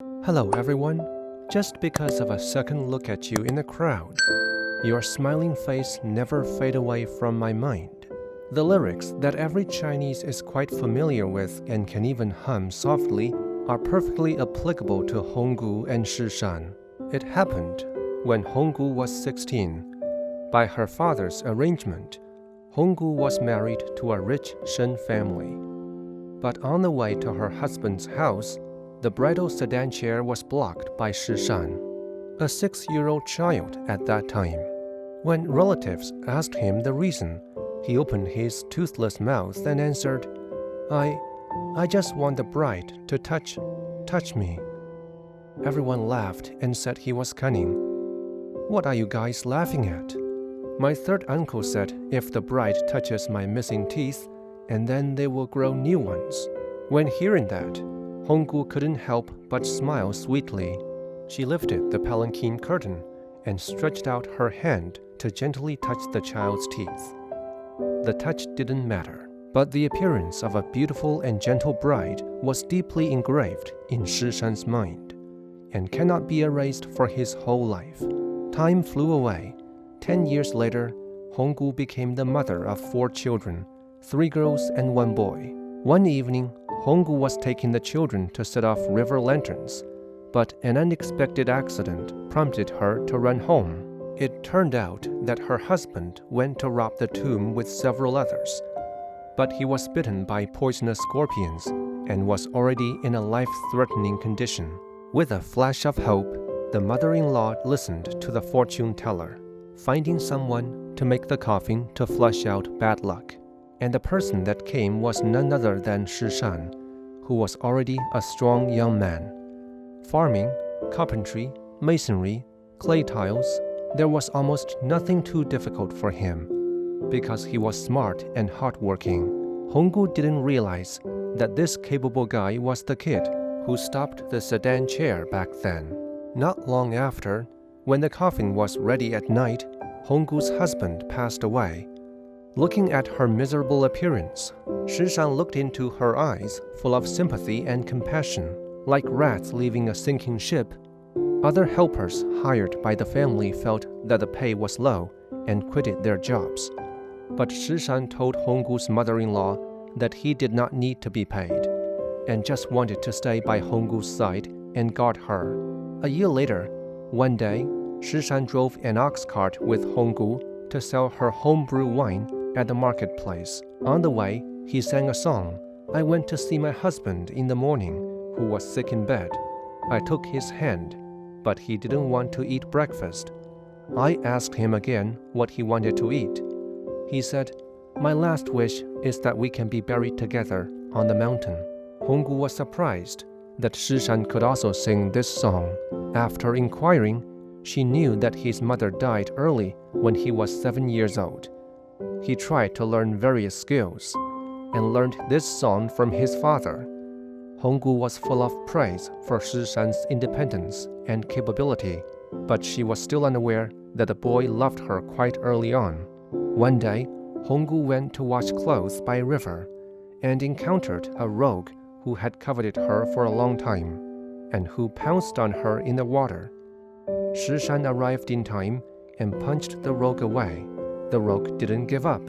Hello everyone. Just because of a second look at you in the crowd, your smiling face never fade away from my mind. The lyrics that every Chinese is quite familiar with and can even hum softly are perfectly applicable to Honggu and Shishan. It happened when Honggu was 16. By her father's arrangement, Honggu was married to a rich Shen family. But on the way to her husband's house, the bridal sedan chair was blocked by Shishan, a 6-year-old child at that time. When relatives asked him the reason, he opened his toothless mouth and answered, I just want the bride to touch me. Everyone laughed and said he was cunning. What are you guys laughing at? My third uncle said if the bride touches my missing teeth, and then they will grow new ones. When hearing that, Honggu couldn't help but smile sweetly. She lifted the palanquin curtain and stretched out her hand to gently touch the child's teeth. The touch didn't matter, but the appearance of a beautiful and gentle bride was deeply engraved in Shishan's mind and cannot be erased for his whole life. Time flew away. 10 years later, Honggu became the mother of 4 children, 3 girls and 1 boy. One evening, Honggu was taking the children to set off river lanterns, but an unexpected accident prompted her to run home. It turned out that her husband went to rob the tomb with several others, but he was bitten by poisonous scorpions and was already in a life-threatening condition. With a flash of hope, the mother-in-law listened to the fortune teller, finding someone to make the coffin to flush out bad luck. And the person that came was none other than Shishan, who was already a strong young man. Farming, carpentry, masonry, clay tiles, there was almost nothing too difficult for him. Because he was smart and hardworking, Honggu didn't realize that this capable guy was the kid who stopped the sedan chair back then. Not long after, when the coffin was ready at night, Honggu's husband passed away. Looking at her miserable appearance, Shishan looked into her eyes full of sympathy and compassion. Like rats leaving a sinking ship, other helpers hired by the family felt that the pay was low and quitted their jobs. But Shishan told Honggu's mother-in-law that he did not need to be paid, and just wanted to stay by Honggu's side and guard her. A year later, one day, Shishan drove an ox cart with Honggu to sell her homebrew wine at the marketplace. On the way, he sang a song. I went to see my husband in the morning, who was sick in bed. I took his hand, but he didn't want to eat breakfast. I asked him again what he wanted to eat. He said, my last wish is that we can be buried together on the mountain. Honggu was surprised that Shishan could also sing this song. After inquiring, she knew that his mother died early when he was 7 years old. He tried to learn various skills and learned this song from his father. Honggu was full of praise for Shishan's independence and capability, but she was still unaware that the boy loved her quite early on. One day, Honggu went to wash clothes by a river and encountered a rogue who had coveted her for a long time and who pounced on her in the water. Shishan arrived in time and punched the rogue away. The rogue didn't give up.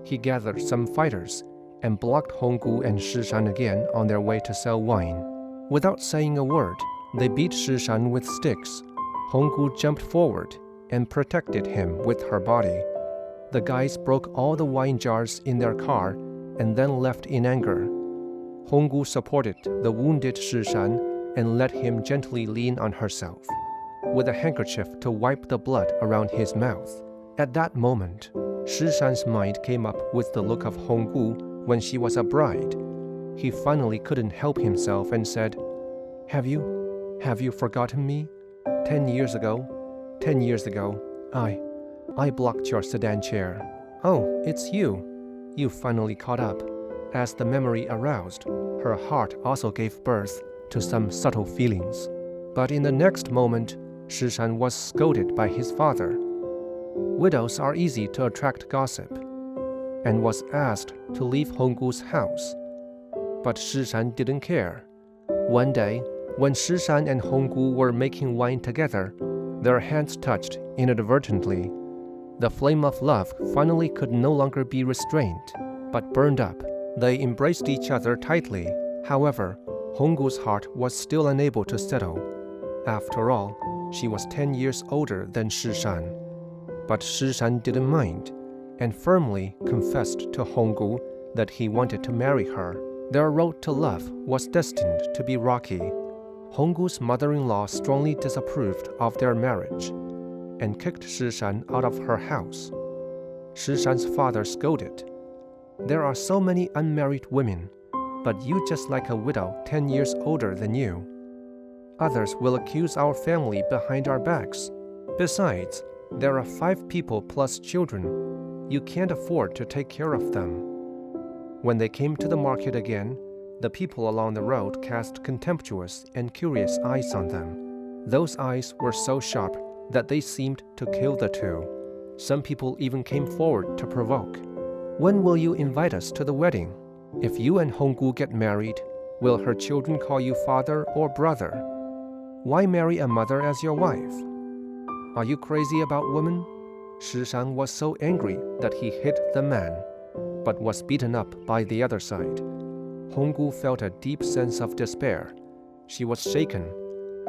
He gathered some fighters and blocked Honggu and Shishan again on their way to sell wine. Without saying a word, they beat Shishan with sticks. Honggu jumped forward and protected him with her body. The guys broke all the wine jars in their car and then left in anger. Honggu supported the wounded Shishan and let him gently lean on herself, with a handkerchief to wipe the blood around his mouth. At that moment, Shishan's mind came up with the look of Honggu when she was a bride. He finally couldn't help himself and said, Have you forgotten me? 10 years ago, I blocked your sedan chair. Oh, it's you. You finally caught up. As the memory aroused, her heart also gave birth to some subtle feelings. But in the next moment, Shishan was scolded by his father. Widows are easy to attract gossip, and was asked to leave Honggu's house. But Shishan didn't care. One day, When Shishan and Honggu were making wine together, their hands touched inadvertently. The flame of love finally could no longer be restrained, but burned up. They embraced each other tightly. However, Honggu's heart was still unable to settle. After all, she was 10 years older than Shishan. But Shishan didn't mind, and firmly confessed to Honggu that he wanted to marry her. Their road to love was destined to be rocky. Honggu's mother-in-law strongly disapproved of their marriage and kicked Shishan out of her house. Shishan's father scolded, "There are so many unmarried women, but you just like a widow 10 years older than you. Others will accuse our family behind our backs. Besides, there are 5 people plus children. You can't afford to take care of them." When they came to the market again, the people along the road cast contemptuous and curious eyes on them. Those eyes were so sharp that they seemed to kill the two. Some people even came forward to provoke. "When will you invite us to the wedding? If you and Honggu get married, will her children call you father or brother? Why marry a mother as your wife? Are you crazy about women?" Shishan was so angry that he hit the man, but was beaten up by the other side. Honggu felt a deep sense of despair. She was shaken.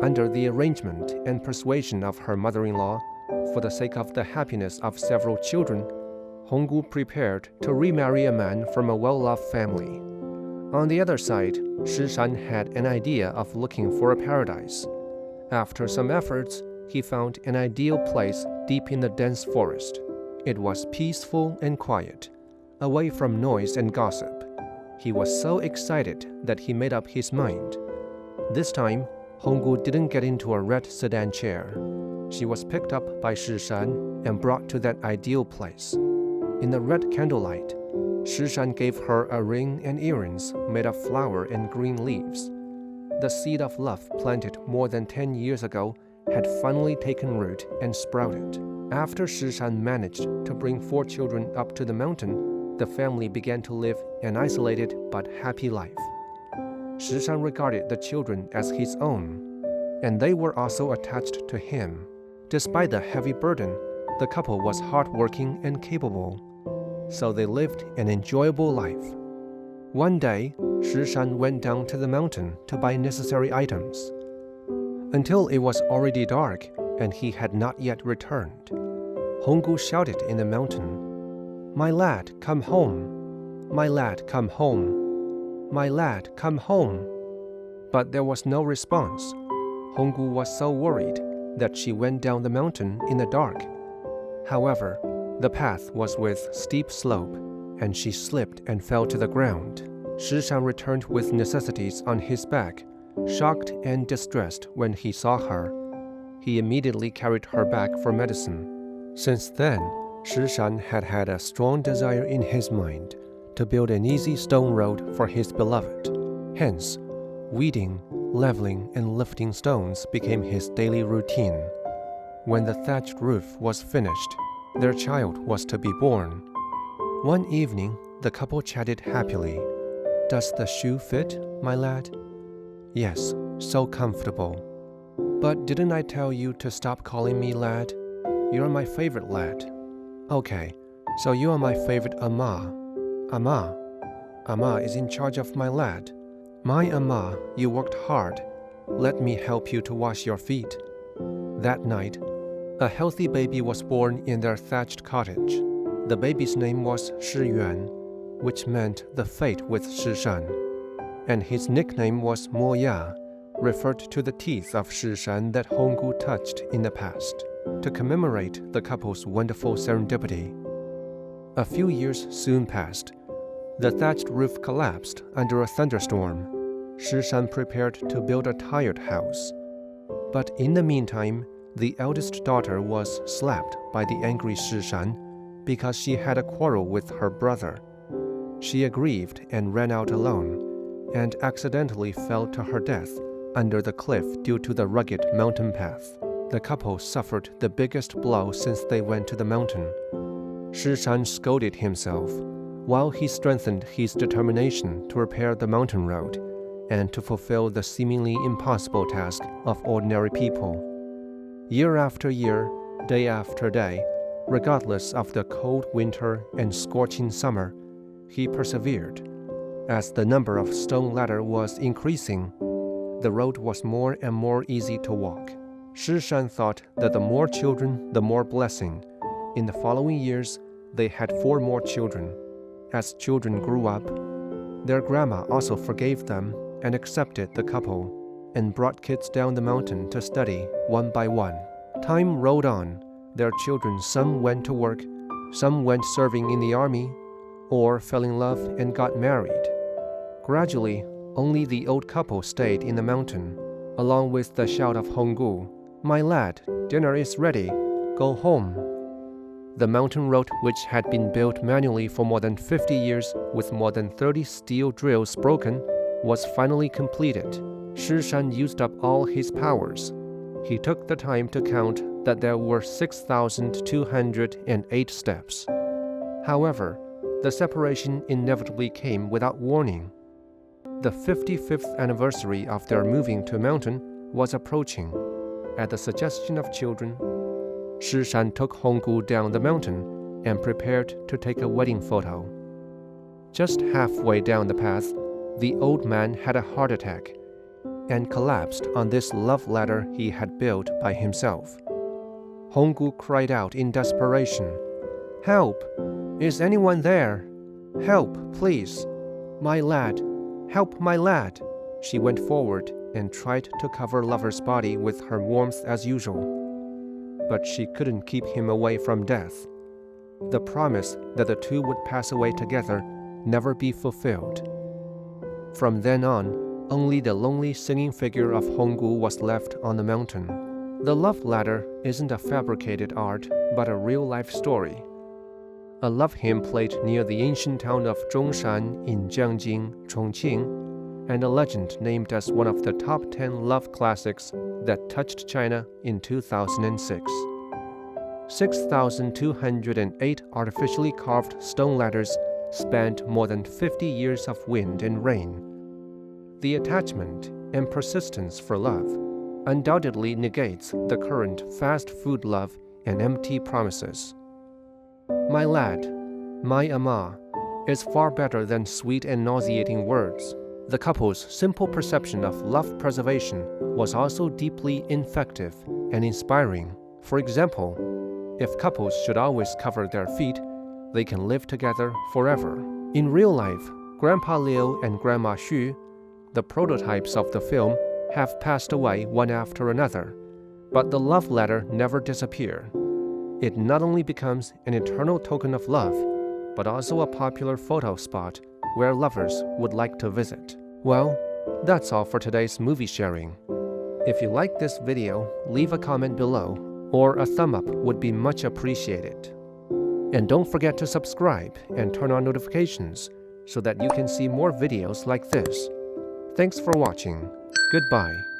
Under the arrangement and persuasion of her mother-in-law, for the sake of the happiness of several children, Honggu prepared to remarry a man from a well-loved family. On the other side, Shishan had an idea of looking for a paradise. After some efforts, he found an ideal place deep in the dense forest. It was peaceful and quiet, away from noise and gossip. He was so excited that he made up his mind. This time, Honggu didn't get into a red sedan chair. She was picked up by Shishan and brought to that ideal place. In the red candlelight, Shishan gave her a ring and earrings made of flower and green leaves. The seed of love planted more than 10 years ago had finally taken root and sprouted. After Shishan managed to bring 4 children up to the mountain, the family began to live an isolated but happy life. Shishan regarded the children as his own, and they were also attached to him. Despite the heavy burden, the couple was hardworking and capable, so they lived an enjoyable life. One day, Shishan went down to the mountain to buy necessary items. Until it was already dark and he had not yet returned, Honggu shouted in the mountain, "My lad, come home! My lad, come home! My lad, come home!" But there was no response. Honggu was so worried that she went down the mountain in the dark. However, the path was with steep slope, and she slipped and fell to the ground. Shishan returned with necessities on his back, shocked and distressed when he saw her. He immediately carried her back for medicine. Since then, Shishan had had a strong desire in his mind to build an easy stone road for his beloved. Hence, weeding, leveling, and lifting stones became his daily routine. When the thatched roof was finished, their child was to be born. One evening, the couple chatted happily. "Does the shoe fit, my lad?" "Yes, so comfortable." "But didn't I tell you to stop calling me lad? You're my favorite lad." "Okay, so you are my favorite Amma." "Amma? Amma is in charge of my lad." "My Amma, you worked hard. Let me help you to wash your feet." That night, a healthy baby was born in their thatched cottage. The baby's name was Shiyuan, which meant the fate with Shishan, and his nickname was Moya, referred to the teeth of Shishan that Honggu touched in the past, to commemorate the couple's wonderful serendipity. A few years soon passed. The thatched roof collapsed under a thunderstorm. Shishan prepared to build a tired house. But in the meantime, the eldest daughter was slapped by the angry Shishan because she had a quarrel with her brother. She aggrieved and ran out alone, and accidentally fell to her death under the cliff due to the rugged mountain path. The couple suffered the biggest blow since they went to the mountain. Shishan scolded himself, while he strengthened his determination to repair the mountain road and to fulfill the seemingly impossible task of ordinary people. Year after year, day after day, regardless of the cold winter and scorching summer, he persevered. As the number of stone ladder was increasing, the road was more and more easy to walk. Shishan thought that the more children, the more blessing. In the following years, they had 4 more children. As children grew up, their grandma also forgave them and accepted the couple, and brought kids down the mountain to study one by one. Time rolled on. Their children, some went to work, some went serving in the army, or fell in love and got married. Gradually, only the old couple stayed in the mountain, along with the shout of Honggu, "My lad, dinner is ready. Go home." The mountain road, which had been built manually for more than 50 years with more than 30 steel drills broken, was finally completed. Shishan used up all his powers. He took the time to count that there were 6,208 steps. However, the separation inevitably came without warning. The 55th anniversary of their moving to a mountain was approaching. At the suggestion of children, Shishan took Honggu down the mountain and prepared to take a wedding photo. Just halfway down the path, the old man had a heart attack and collapsed on this love ladder he had built by himself. Honggu cried out in desperation, "Help! Is anyone there? Help, please! My lad! Help my lad!" She went forward and tried to cover lover's body with her warmth as usual. But she couldn't keep him away from death. The promise that the two would pass away together never be fulfilled. From then on, only the lonely singing figure of Honggu was left on the mountain. The love ladder isn't a fabricated art, but a real-life story. A love hymn played near the ancient town of Zhongshan in Jiangjing, Chongqing, and a legend named as one of the top 10 love classics that touched China in 2006. 6,208 artificially carved stone ladders spanned more than 50 years of wind and rain. The attachment and persistence for love undoubtedly negates the current fast food love and empty promises. My lad, my ama, is far better than sweet and nauseating words. The couple's simple perception of love preservation was also deeply infective and inspiring. For example, if couples should always cover their feet, they can live together forever. In real life, Grandpa Liu and Grandma Xu, the prototypes of the film, have passed away one after another, but the love ladder never disappeared. It not only becomes an eternal token of love, but also a popular photo spot where lovers would like to visit. Well, that's all for today's movie sharing. If you like this video, leave a comment below, or a thumb up would be much appreciated. And don't forget to subscribe and turn on notifications so that you can see more videos like this. Thanks for watching. Goodbye.